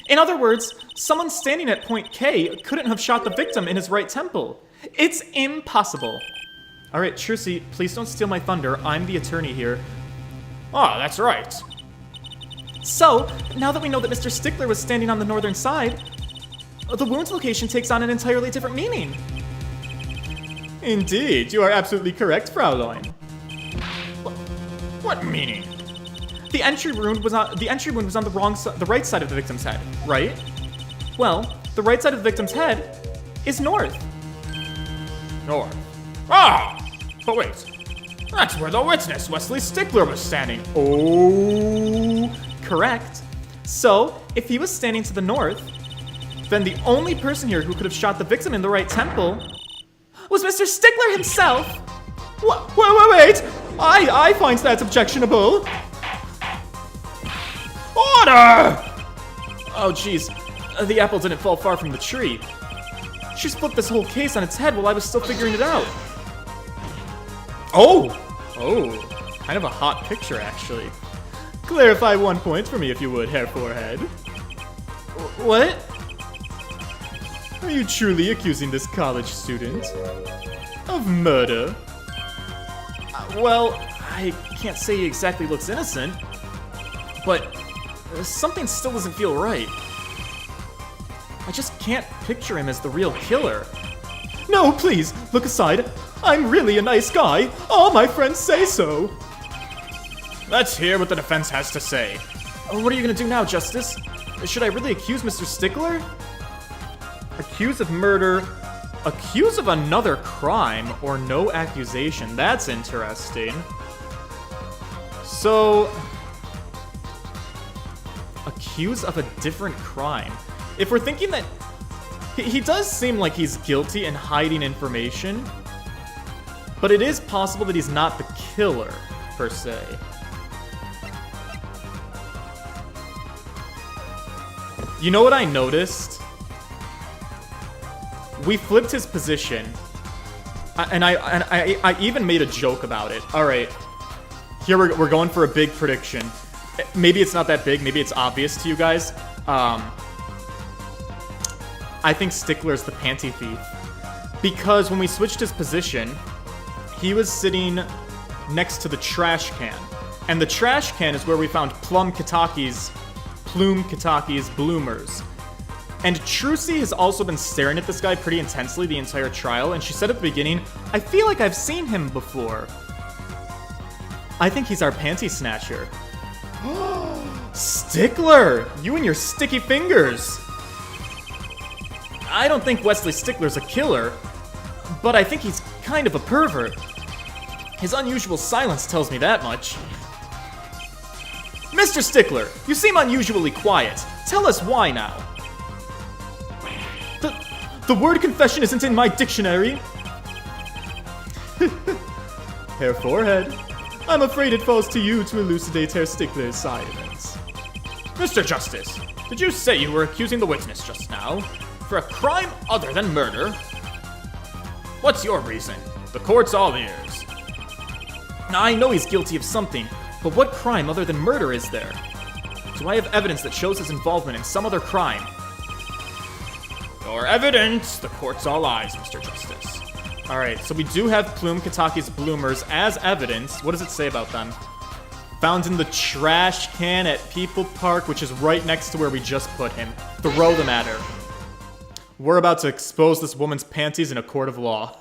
In other words, someone standing at point K couldn't have shot the victim in his right temple. It's impossible. Alright, Trucy, please don't steal my thunder. I'm the attorney here. That's right. So, now that we know that Mr. Stickler was standing on the northern side, the wound's location takes on an entirely different meaning. Indeed, you are absolutely correct, Fraulein. What meaning? The entry wound was on the right side of the victim's head, right? Well, the right side of the victim's head is north. North. But wait. That's where the witness, Wesley Stickler, was standing. Oh, correct. So, if he was standing to the north, then the only person here who could have shot the victim in the right temple was Mr. Stickler himself. Wait! I find that objectionable. Order! Oh, jeez. The apple didn't fall far from the tree. She's flipped this whole case on its head while I was still figuring it out. Oh, kind of a hot picture, actually. Clarify 1 point for me, if you would, Herr Forehead. What? Are you truly accusing this college student of murder? Well, I can't say he exactly looks innocent, but something still doesn't feel right. I just can't picture him as the real killer. No, please, look aside. I'm really a nice guy. All my friends say so. Let's hear what the defense has to say. What are you gonna do now, Justice? Should I really accuse Mr. Stickler? Accused of murder, accused of another crime, or no accusation. That's interesting. So, accused of a different crime. If we're thinking that he does seem like he's guilty and hiding information, but it is possible that he's not the killer, per se. You know what I noticed? We flipped his position, and I even made a joke about it. All right, here we're going for a big prediction. Maybe it's not that big. Maybe it's obvious to you guys. I think Stickler's the panty thief, because when we switched his position, he was sitting next to the trash can, and the trash can is where we found Plume Kitaki's bloomers. And Trucy has also been staring at this guy pretty intensely the entire trial, and she said at the beginning, I feel like I've seen him before. I think he's our panty snatcher. Stickler! You and your sticky fingers! I don't think Wesley Stickler's a killer, but I think he's kind of a pervert. His unusual silence tells me that much. Mr. Stickler, you seem unusually quiet. Tell us why now. The word confession isn't in my dictionary. Herr Forehead, I'm afraid it falls to you to elucidate Herr Stickler's silence. Mr. Justice, did you say you were accusing the witness just now for a crime other than murder? What's your reason? The court's all ears. I know he's guilty of something, but what crime other than murder is there? Do I have evidence that shows his involvement in some other crime? Your evidence, the court's all eyes, Mr. Justice. Alright, so we do have Plume Kataki's bloomers as evidence. What does it say about them? Found in the trash can at People Park, which is right next to where we just put him. Throw them at her. We're about to expose this woman's panties in a court of law.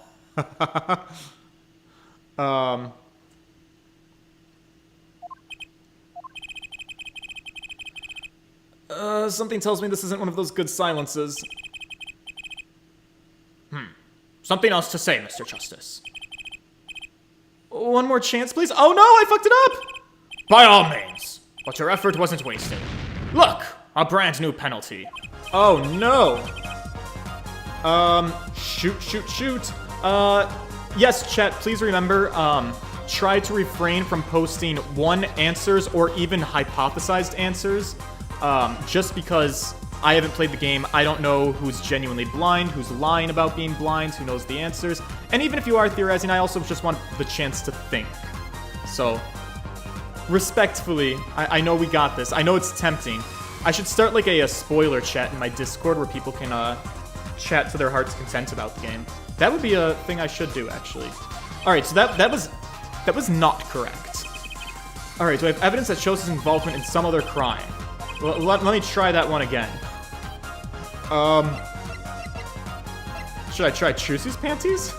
Something tells me this isn't one of those good silences. Something else to say, Mr. Justice. One more chance, please. Oh no, I fucked it up! By all means, but your effort wasn't wasted. Look, a brand new penalty. Oh no. Shoot. Yes, chat, please remember, try to refrain from posting one answers or even hypothesized answers. Just because I haven't played the game, I don't know who's genuinely blind, who's lying about being blind, who knows the answers. And even if you are theorizing, I also just want the chance to think. So, respectfully, I know we got this. I know it's tempting. I should start like a spoiler chat in my Discord where people can chat to their heart's content about the game. That would be a thing I should do, actually. Alright, so that was not correct. Alright, do I have evidence that shows his involvement in some other crime? Well, let me try that one again. Should I try Trucy's panties?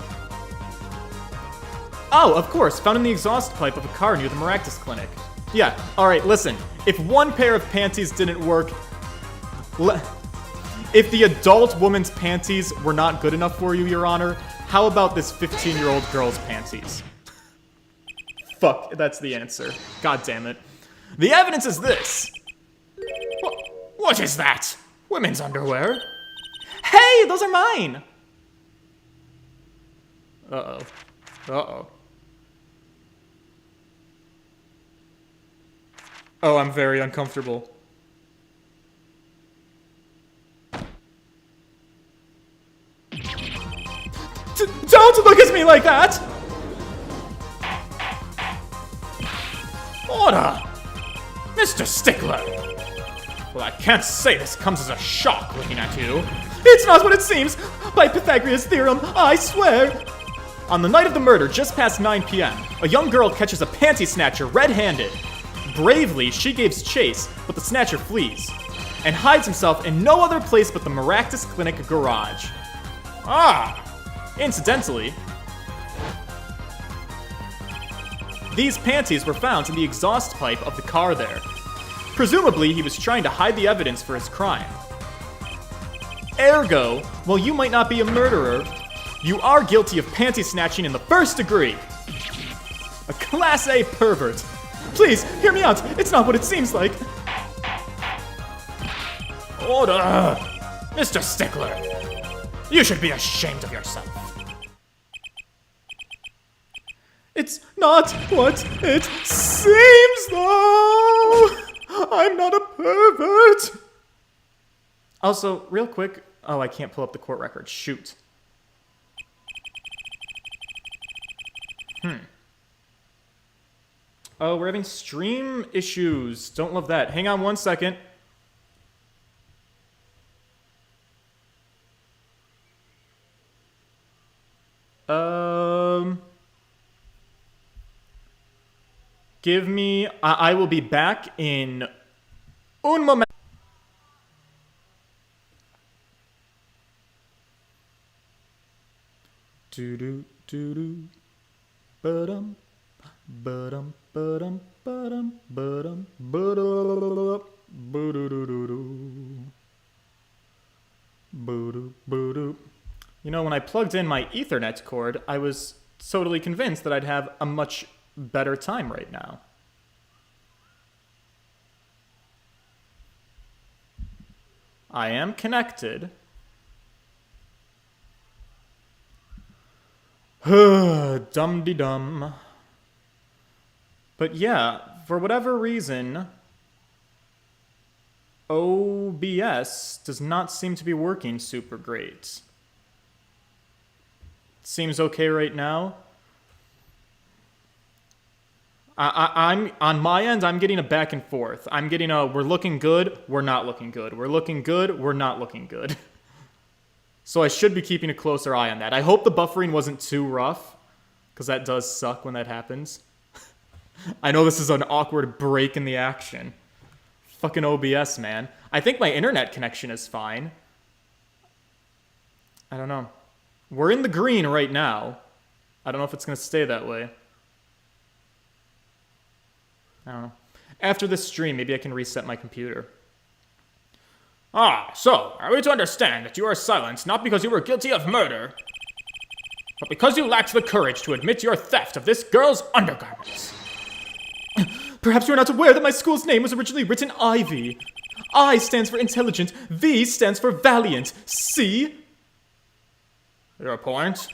Oh, of course, found in the exhaust pipe of a car near the Maractus Clinic. Yeah, alright, listen. If one pair of panties didn't work... If the adult woman's panties were not good enough for you, Your Honor, how about this 15-year-old girl's panties? Fuck, that's the answer. God damn it. The evidence is this! What is that? Women's underwear? Hey, those are mine! Uh-oh. Oh, I'm very uncomfortable. Don't look at me like that! Order! Mr. Stickler! Well, I can't say this comes as a shock looking at you. It's not what it seems! By Pythagoras' theorem, I swear! On the night of the murder, just past 9 p.m., a young girl catches a panty snatcher red-handed. Bravely, she gives chase, but the snatcher flees, and hides himself in no other place but the Maractus Clinic garage. Ah! Incidentally, these panties were found in the exhaust pipe of the car there. Presumably, he was trying to hide the evidence for his crime. Ergo, while you might not be a murderer, you are guilty of panty snatching in the first degree. A Class A pervert. Please, hear me out. It's not what it seems like. Order! Mr. Stickler, you should be ashamed of yourself. It's not what it seems, though. I'm not a pervert. Also, real quick. Oh, I can't pull up the court record. Shoot. Oh, we're having stream issues. Don't love that. Hang on one second. Give me... I will be back in un moment. Do-do, do-do. Ba-dum. Ba-dum, ba-dum, ba-dum, ba-dum, ba-dum, ba-do-do-do-do. Ba-do, ba-do. You know, when I plugged in my Ethernet cord, I was totally convinced that I'd have a much better time right now. I am connected. Dum-de-dum. But yeah, for whatever reason, OBS does not seem to be working super great. Seems okay right now. I'm on my end, I'm getting a back and forth. I'm getting a we're looking good, we're not looking good. We're looking good, we're not looking good. So I should be keeping a closer eye on that. I hope the buffering wasn't too rough, because that does suck when that happens. I know this is an awkward break in the action. Fucking OBS, man. I think my internet connection is fine. I don't know. We're in the green right now. I don't know if it's going to stay that way. I don't know. After this stream, maybe I can reset my computer. Ah, so, are we to understand that you are silenced not because you were guilty of murder, but because you lacked the courage to admit your theft of this girl's undergarments? Perhaps you are not aware that my school's name was originally written Ivy. I stands for intelligent, V stands for valiant, C? Your point?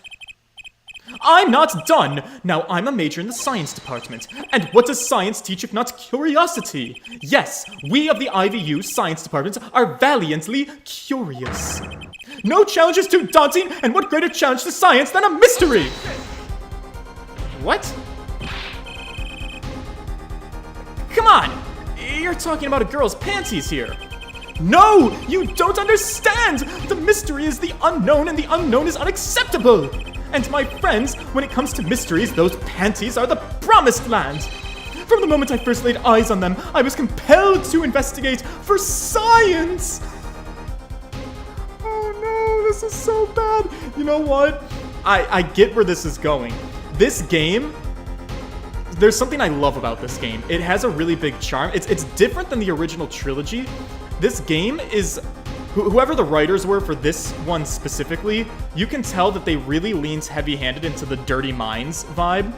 I'm not done! Now I'm a major in the science department. And what does science teach if not curiosity? Yes, we of the IVU science department are valiantly curious. No challenge is too daunting, and what greater challenge to science than a mystery? What? Come on! You're talking about a girl's panties here. No! You don't understand! The mystery is the unknown, and the unknown is unacceptable! And my friends, when it comes to mysteries, those panties are the promised land! From the moment I first laid eyes on them, I was compelled to investigate for science! Oh no, this is so bad! You know what? I get where this is going. This game, there's something I love about this game. It has a really big charm. It's different than the original trilogy. This game is... Whoever the writers were for this one specifically, you can tell that they really leans heavy-handed into the Dirty Minds vibe.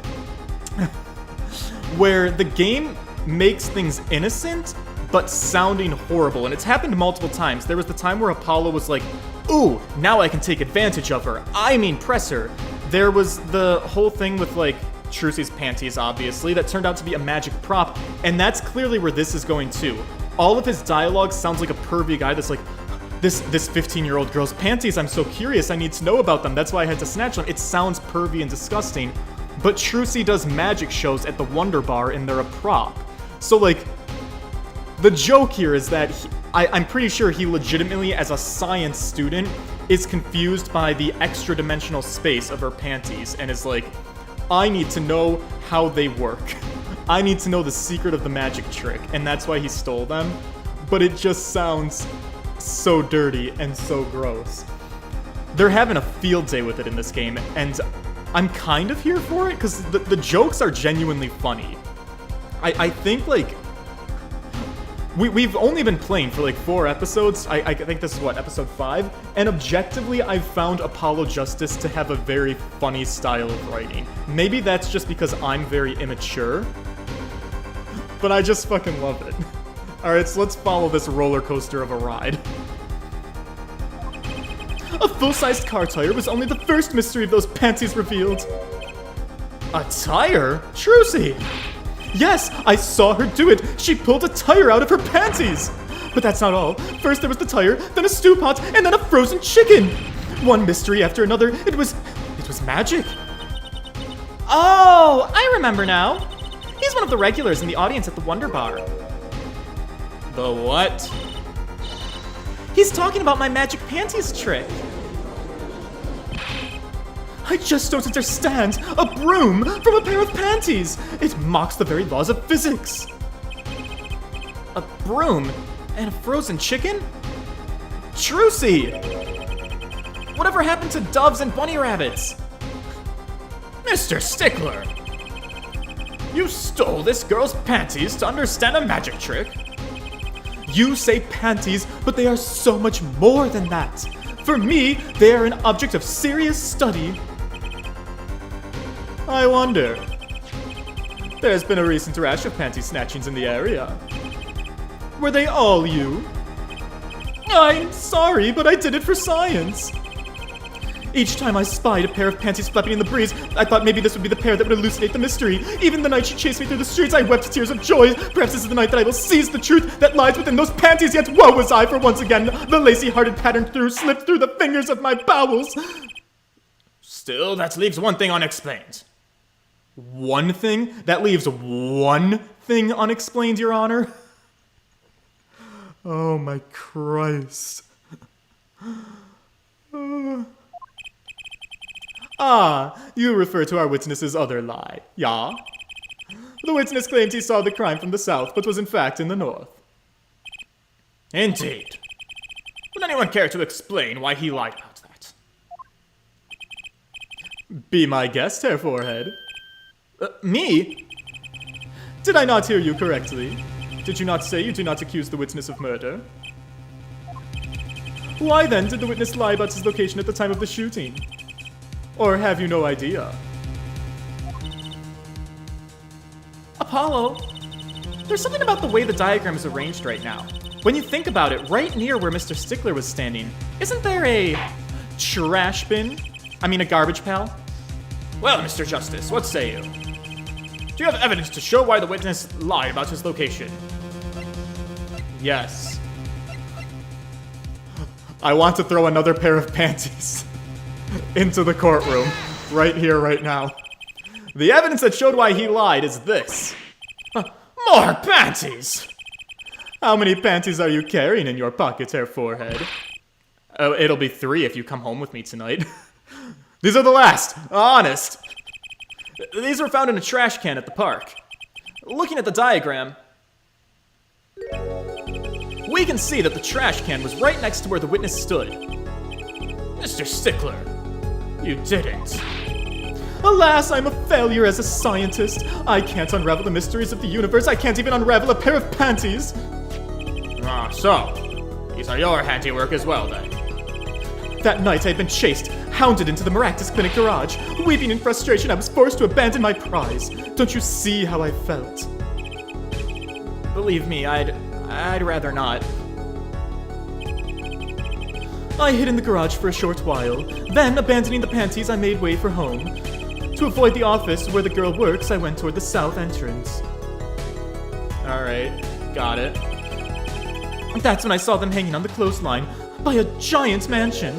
Where the game makes things innocent, but sounding horrible. And it's happened multiple times. There was the time where Apollo was like, ooh, now I can take advantage of her. I mean press her. There was the whole thing with, like, Trucy's panties, obviously, that turned out to be a magic prop. And that's clearly where this is going, too. All of his dialogue sounds like a pervy guy that's like, this 15-year-old girl's panties, I'm so curious, I need to know about them, that's why I had to snatch them. It sounds pervy and disgusting, but Trucy does magic shows at the Wonder Bar and they're a prop. So, like, the joke here is that I'm pretty sure he legitimately, as a science student, is confused by the extra-dimensional space of her panties and is like, I need to know how they work. I need to know the secret of the magic trick, and that's why he stole them. But it just sounds so dirty and so gross. They're having a field day with it in this game, and I'm kind of here for it, because the jokes are genuinely funny. I think, like, we've only been playing for, like, 4 episodes. I think this is, what, episode 5? And objectively, I've found Apollo Justice to have a very funny style of writing. Maybe that's just because I'm very immature, but I just fucking love it. Alright, so let's follow this roller coaster of a ride. A full-sized car tire was only the first mystery of those panties revealed. A tire? Trucy! Yes, I saw her do it! She pulled a tire out of her panties! But that's not all. First there was the tire, then a stew pot, and then a frozen chicken! One mystery after another. It was magic. Oh, I remember now. He's one of the regulars in the audience at the Wonder Bar. The what? He's talking about my magic panties trick. I just don't understand. A broom from a pair of panties. It mocks the very laws of physics. A broom and a frozen chicken? Trucy! Whatever happened to doves and bunny rabbits? Mr. Stickler! You stole this girl's panties to understand a magic trick? You say panties, but they are so much more than that. For me, they are an object of serious study. I wonder. There's been a recent rash of panty snatchings in the area. Were they all you? I'm sorry, but I did it for science. Each time I spied a pair of panties flapping in the breeze, I thought maybe this would be the pair that would elucidate the mystery. Even the night she chased me through the streets, I wept tears of joy. Perhaps this is the night that I will seize the truth that lies within those panties, yet woe was I, for once again, the lacy-hearted pattern slipped through the fingers of my bowels. Still, that leaves one thing unexplained. One thing? That leaves one thing unexplained, Your Honor? Oh my Christ. You refer to our witness's other lie, yeah? The witness claimed he saw the crime from the south, but was in fact in the north. Indeed. Would anyone care to explain why he lied about that? Be my guest, Herr Forehead. Me? Did I not hear you correctly? Did you not say you do not accuse the witness of murder? Why then did the witness lie about his location at the time of the shooting? Or have you no idea? Apollo, there's something about the way the diagram is arranged right now. When you think about it, right near where Mr. Stickler was standing, isn't there a trash bin? I mean a garbage pail? Well, Mr. Justice, what say you? Do you have evidence to show why the witness lied about his location? Yes. I want to throw another pair of panties into the courtroom, right here, right now. The evidence that showed why he lied is this. More panties! How many panties are you carrying in your pockets, Herr Forehead? Oh, it'll be 3 if you come home with me tonight. These are the last, honest. These were found in a trash can at the park. Looking at the diagram, we can see that the trash can was right next to where the witness stood. Mr. Stickler, you didn't. Alas, I'm a failure as a scientist. I can't unravel the mysteries of the universe. I can't even unravel a pair of panties. Ah, so these are your handiwork as well, then. That night I had been chased, hounded into the Maractus Clinic garage. Weeping in frustration, I was forced to abandon my prize. Don't you see how I felt? Believe me, I'd rather not. I hid in the garage for a short while. Then, abandoning the panties, I made way for home. To avoid the office where the girl works, I went toward the south entrance. Alright, got it. That's when I saw them hanging on the clothesline by a giant mansion.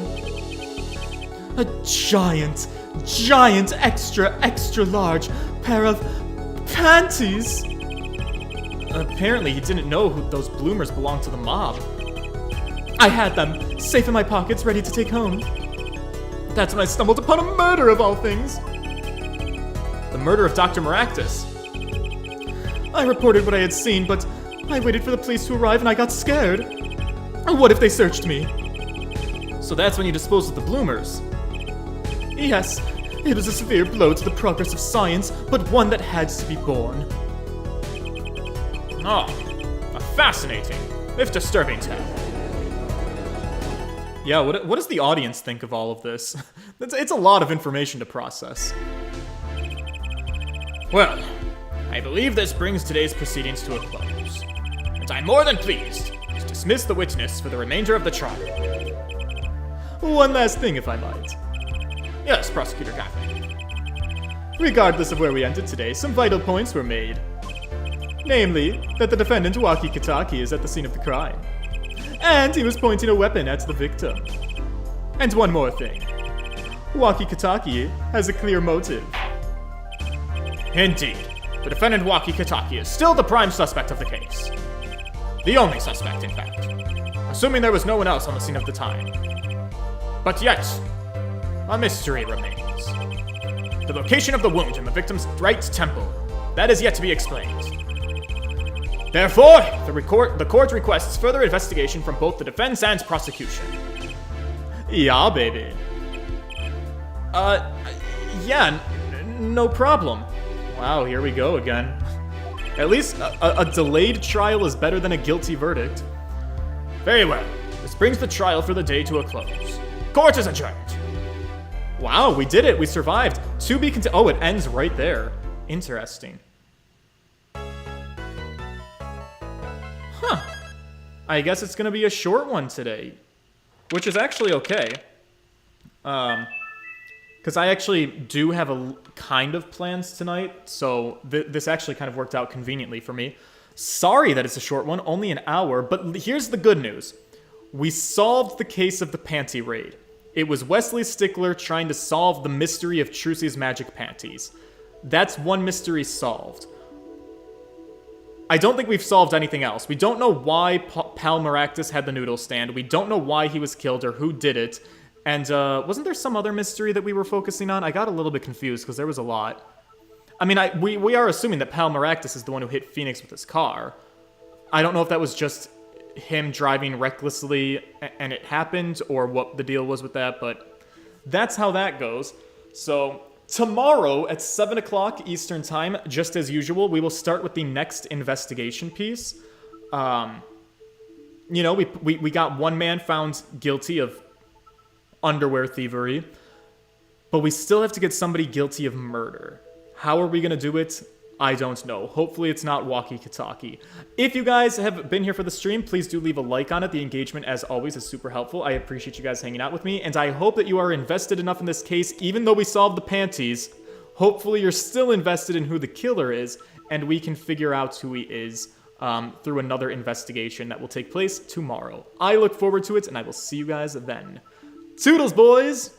A giant, extra large pair of panties. Apparently, he didn't know those bloomers belonged to the mob. I had them, safe in my pockets, ready to take home. That's when I stumbled upon a murder of all things. The murder of Dr. Maractus. I reported what I had seen, but I waited for the police to arrive and I got scared. What if they searched me? So that's when you disposed of the bloomers. Yes, it was a severe blow to the progress of science, but one that had to be borne. Oh, a fascinating, if disturbing tale. Yeah, what does the audience think of all of this? It's a lot of information to process. Well, I believe this brings today's proceedings to a close. And I'm more than pleased to dismiss the witness for the remainder of the trial. One last thing, if I might. Yes, Prosecutor Gaffney. Regardless of where we ended today, some vital points were made. Namely, that the defendant, Waki Kitaki, is at the scene of the crime. And he was pointing a weapon at the victim. And one more thing. Waki Kitaki has a clear motive. Indeed, the defendant Waki Kitaki is still the prime suspect of the case. The only suspect, in fact. Assuming there was no one else on the scene of the time. But yet, a mystery remains. The location of the wound in the victim's right temple, that is yet to be explained. Therefore, the court requests further investigation from both the defense and prosecution. Yeah, baby. Yeah, no problem. Wow, here we go again. At least a delayed trial is better than a guilty verdict. Very well. This brings the trial for the day to a close. Court is adjourned. Wow, we did it. We survived. To be continued. Oh, it ends right there. Interesting. Huh. I guess it's gonna be a short one today. Which is actually okay. Because I actually do have a kind of plans tonight, so this actually kind of worked out conveniently for me. Sorry that it's a short one, only an hour, but here's the good news. We solved the case of the panty raid. It was Wesley Stickler trying to solve the mystery of Trucy's magic panties. That's one mystery solved. I don't think we've solved anything else. We don't know why Pal Maractus had the noodle stand. We don't know why he was killed or who did it. And wasn't there some other mystery that we were focusing on? I got a little bit confused because there was a lot. I mean, we are assuming that Pal Maractus is the one who hit Phoenix with his car. I don't know if that was just him driving recklessly and it happened or what the deal was with that, but that's how that goes. So tomorrow at 7 o'clock Eastern Time, just as usual, we will start with the next investigation piece. You know, we got one man found guilty of underwear thievery, but we still have to get somebody guilty of murder. How are we going to do it? I don't know. Hopefully it's not walkie-talkie. If you guys have been here for the stream, please do leave a like on it. The engagement, as always, is super helpful. I appreciate you guys hanging out with me, and I hope that you are invested enough in this case, even though we solved the panties. Hopefully you're still invested in who the killer is, and we can figure out who he is through another investigation that will take place tomorrow. I look forward to it, and I will see you guys then. Toodles, boys!